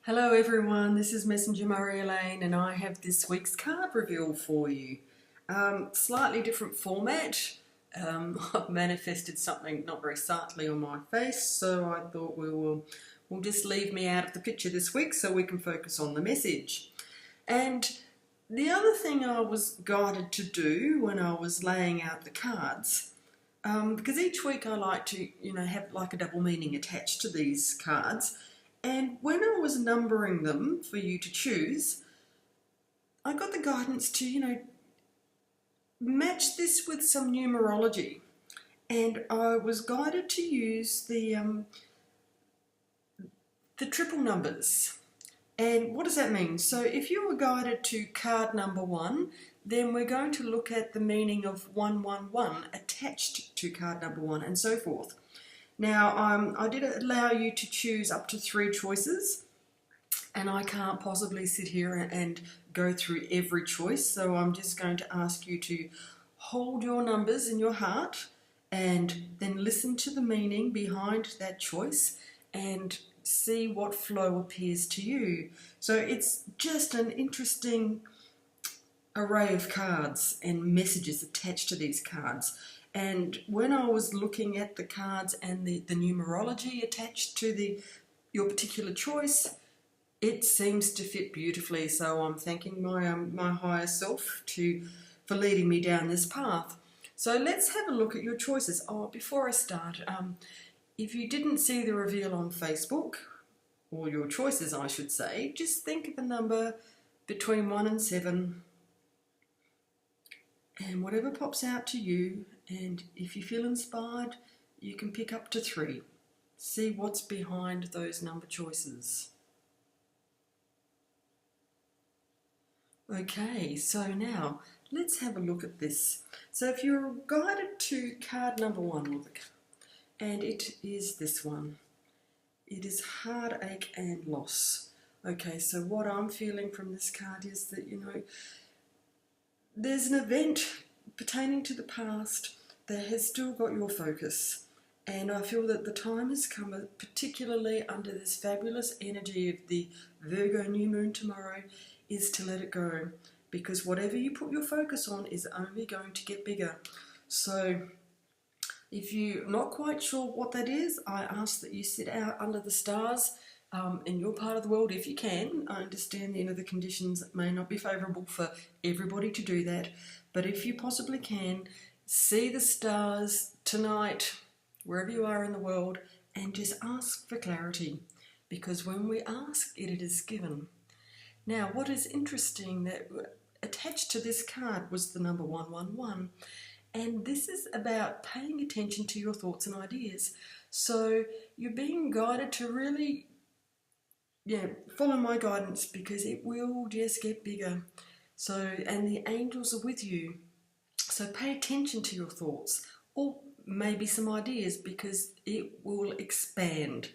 Hello everyone, this is Messenger Marie-Elaine and I have this week's card reveal for you. Slightly different format. I've manifested something not very subtly on my face, so I thought we'll just leave me out of the picture this week so we can focus on the message. And the other thing I was guided to do when I was laying out the cards, because each week I like to, have like a double meaning attached to these cards. And when I was numbering them for you to choose, I got the guidance to, match this with some numerology. And I was guided to use the triple numbers. And what does that mean? So if you were guided to card number 1, then we're going to look at the meaning of 111 attached to card number 1 and so forth. Now, I did allow you to choose up to 3 choices, and I can't possibly sit here and go through every choice, so I'm just going to ask you to hold your numbers in your heart and then listen to the meaning behind that choice and see what flow appears to you. So it's just an interesting array of cards and messages attached to these cards. And when I was looking at the cards and the numerology attached to your particular choice, it seems to fit beautifully. So I'm thanking my higher self for leading me down this path. So let's have a look at your choices. Oh, before I start, if you didn't see the reveal on Facebook, or your choices I should say, just think of a number between 1 and 7. And whatever pops out to you, and if you feel inspired, you can pick up to 3. See what's behind those number choices. Okay, so now let's have a look at this. So if you're guided to card number 1, and it is this one. It is heartache and loss. Okay, so what I'm feeling from this card is that, there's an event pertaining to the past that has still got your focus, and I feel that the time has come, particularly under this fabulous energy of the Virgo new moon tomorrow, is to let it go, because whatever you put your focus on is only going to get bigger. So if you're not quite sure what that is, I ask that you sit out under the stars in your part of the world if you can. I understand the conditions may not be favourable for everybody to do that, but if you possibly can, see the stars tonight, wherever you are in the world, and just ask for clarity, because when we ask, it is given. Now, what is interesting, that attached to this card was the number 111, and this is about paying attention to your thoughts and ideas. So you're being guided to really follow my guidance, because it will just get bigger. So, and the angels are with you. So pay attention to your thoughts, or maybe some ideas, because it will expand.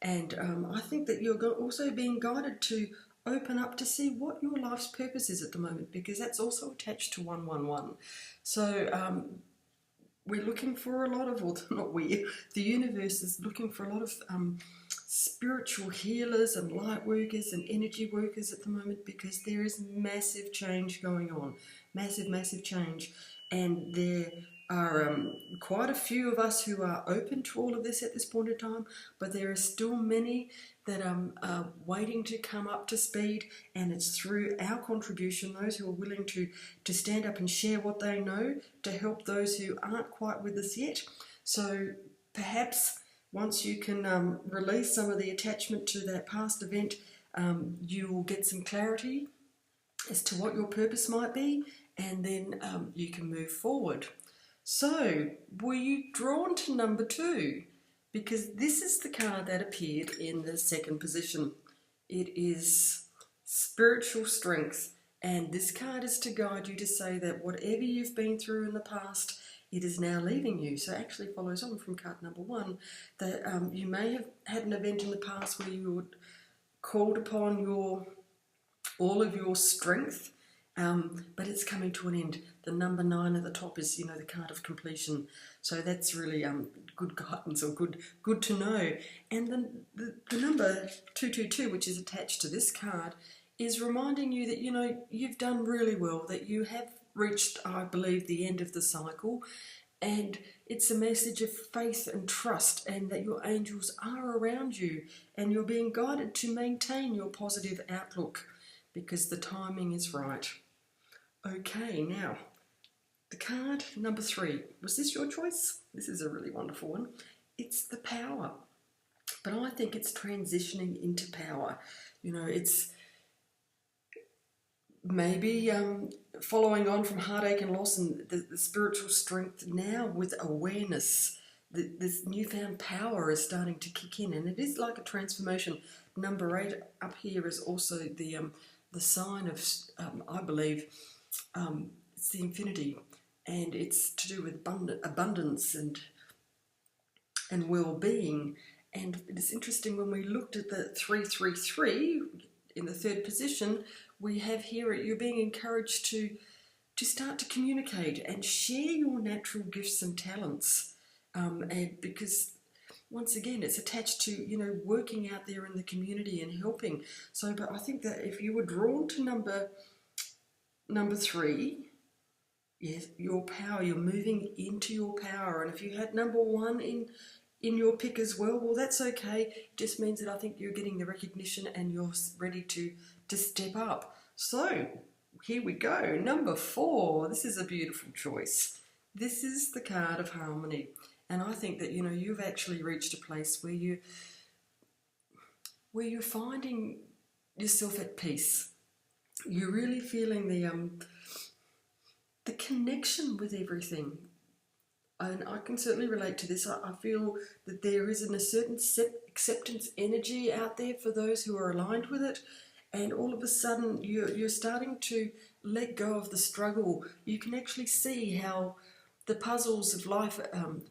And I think that you're also being guided to open up to see what your life's purpose is at the moment, because that's also attached to 111. So we're looking for a lot of, or not we, the universe is looking for a lot of spiritual healers and light workers and energy workers at the moment, because there is massive change going on, massive change, and there are quite a few of us who are open to all of this at this point in time, but there are still many that are waiting to come up to speed, and it's through our contribution, those who are willing to stand up and share what they know, to help those who aren't quite with us yet. So perhaps once you can release some of the attachment to that past event, you will get some clarity as to what your purpose might be, and then you can move forward. So, were you drawn to number 2? Because this is the card that appeared in the second position. It is spiritual strength, and this card is to guide you to say that whatever you've been through in the past, it is now leaving you. So it actually follows on from card number 1, that you may have had an event in the past where you called upon all of your strength, but it's coming to an end. The number 9 at the top is, the card of completion. So that's really good guidance, or good to know. And then the number 222, which is attached to this card, is reminding you that, you've done really well, that you have reached, I believe, the end of the cycle. And it's a message of faith and trust, and that your angels are around you, and you're being guided to maintain your positive outlook because the timing is right. Okay, now, the card number 3. Was this your choice? This is a really wonderful one. It's the Power. But I think it's transitioning into power. It's maybe following on from heartache and loss, and the spiritual strength now with awareness. This newfound power is starting to kick in, and it is like a transformation. Number 8 up here is also the sign of, I believe, it's the infinity, and it's to do with abundance and well-being. And it's interesting, when we looked at the 333 in the 3rd position, we have here you're being encouraged to start to communicate and share your natural gifts and talents, and because once again it's attached to working out there in the community and helping. So, but I think that if you were drawn to number 3, yes, your power, you're moving into your power. And if you had number 1 in your pick as well, that's okay. It just means that I think you're getting the recognition and you're ready to step up. So here we go. Number 4. This is a beautiful choice. This is the card of harmony. And I think that, you've actually reached a place where you're finding yourself at peace. You're really feeling the connection with everything. And I can certainly relate to this. I feel that there is a certain acceptance energy out there for those who are aligned with it. And all of a sudden, you're starting to let go of the struggle. You can actually see how the puzzles of life,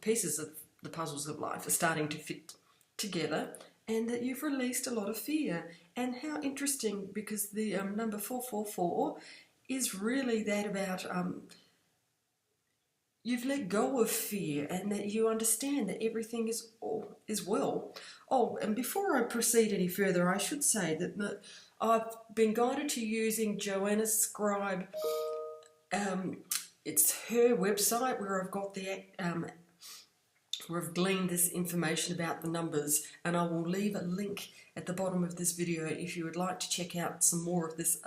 pieces of the puzzles of life are starting to fit together, and that you've released a lot of fear. And how interesting, because the number 444 is really that about you've let go of fear, and that you understand that everything is well. Oh, and before I proceed any further, I should say that I've been guided to using Joanna Scribe. It's her website where I've got where I've gleaned this information about the numbers, and I will leave a link at the bottom of this video if you would like to check out some more of this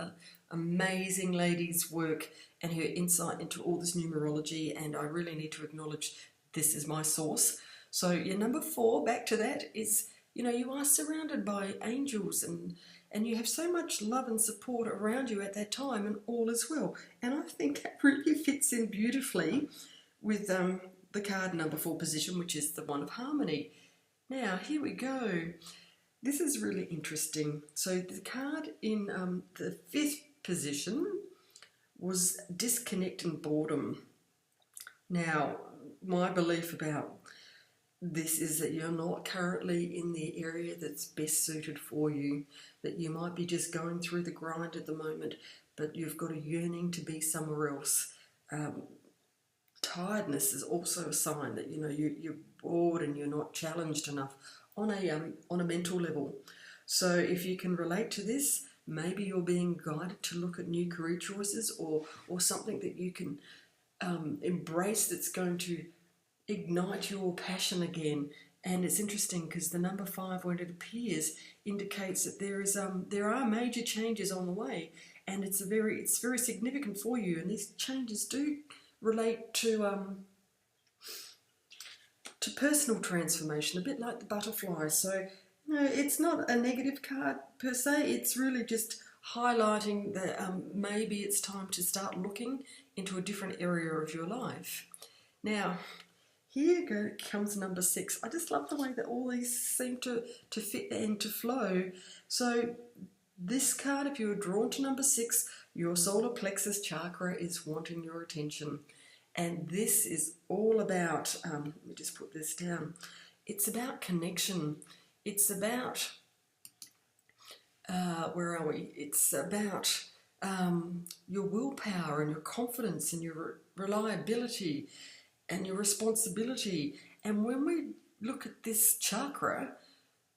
amazing lady's work and her insight into all this numerology. And I really need to acknowledge this is my source. So your number 4, back to that, is you are surrounded by angels, and you have so much love and support around you at that time, and all is well. And I think that really fits in beautifully with the card number 4 position, which is the one of harmony. Now, here we go. This is really interesting. So the card in the 5th position was disconnect and boredom. Now, my belief about this is that you're not currently in the area that's best suited for you, that you might be just going through the grind at the moment, but you've got a yearning to be somewhere else. Tiredness is also a sign that you're bored and you're not challenged enough on a mental level. So if you can relate to this, maybe you're being guided to look at new career choices, or something that you can embrace that's going to ignite your passion again. And it's interesting because the number 5, when it appears, indicates that there are major changes on the way, and it's very significant for you. And these changes do relate to personal transformation, a bit like the butterfly. So no, it's not a negative card per se. It's really just highlighting that maybe it's time to start looking into a different area of your life. Now, here comes number 6. I just love the way that all these seem to fit and to flow. So this card, if you were drawn to number 6, your solar plexus chakra is wanting your attention. And this is all about, let me just put this down, it's about connection. It's about, where are we? It's about your willpower and your confidence and your reliability and your responsibility. And when we look at this chakra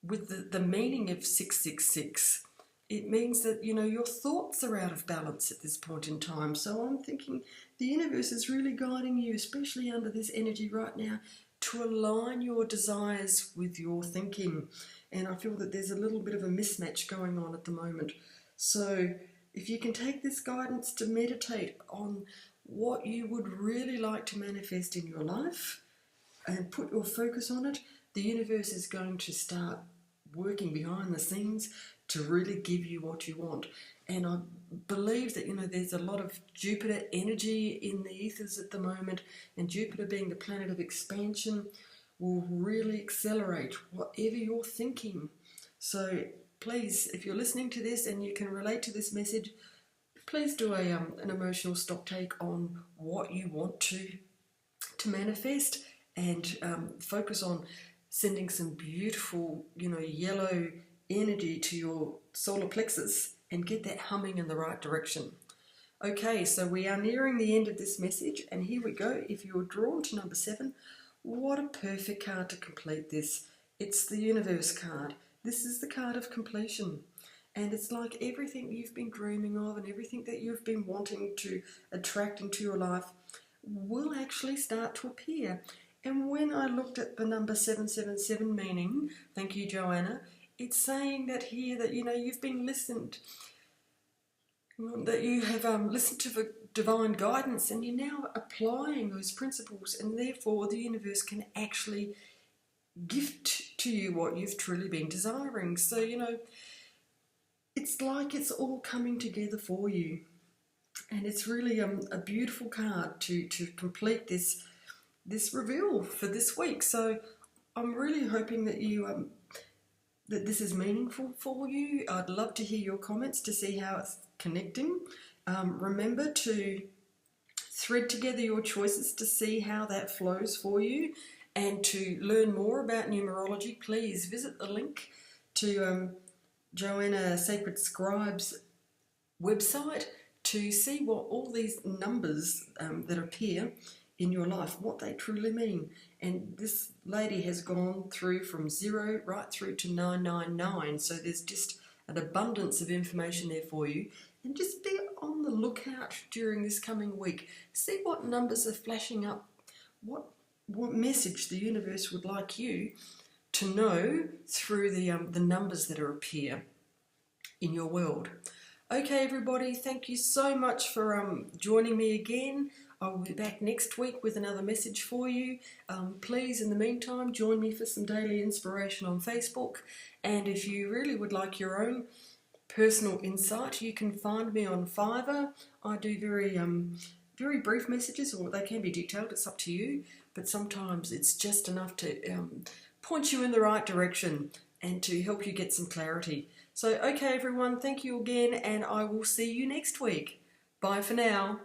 with the meaning of 666, it means that, you know, your thoughts are out of balance at this point in time. So I'm thinking the universe is really guiding you, especially under this energy right now, to align your desires with your thinking. And I feel that there's a little bit of a mismatch going on at the moment. So if you can take this guidance to meditate on what you would really like to manifest in your life and put your focus on it, the universe is going to start working behind the scenes to really give you what you want. And I believe that, you know, there's a lot of Jupiter energy in the ethers at the moment, and Jupiter being the planet of expansion will really accelerate whatever you're thinking. So please, if you're listening to this and you can relate to this message, please do an emotional stock take on what you want to manifest, and focus on sending some beautiful, you know, yellow energy to your solar plexus and get that humming in the right direction. Okay, so we are nearing the end of this message, and here we go. If you're drawn to number 7, what a perfect card to complete this. It's the universe card. This is the card of completion. And it's like everything you've been dreaming of and everything that you've been wanting to attract into your life will actually start to appear. And when I looked at the number 777 meaning, thank you, Joanna, it's saying that here that, you know, you've been listened, that you have listened to the divine guidance, and you're now applying those principles, and therefore the universe can actually gift to you what you've truly been desiring. So, you know, it's like it's all coming together for you. And it's really a beautiful card to complete this reveal for this week. So I'm really hoping that you that this is meaningful for you. I'd love to hear your comments to see how it's connecting. Remember to thread together your choices to see how that flows for you. And to learn more about numerology, please visit the link to Joanna Sacred Scribe's website to see what all these numbers that appear in your life, what they truly mean. And this lady has gone through from 0 right through to 999, so there's just an abundance of information there for you. And just be on the lookout during this coming week. See what numbers are flashing up, what message the universe would like you to know through the numbers that appear in your world. Okay, everybody, thank you so much for joining me again. I will be back next week with another message for you. Please, in the meantime, join me for some daily inspiration on Facebook. And if you really would like your own personal insight, you can find me on Fiverr. I do very brief messages, or they can be detailed, it's up to you. But sometimes it's just enough to point you in the right direction and to help you get some clarity. So, okay, everyone, thank you again, and I will see you next week. Bye for now.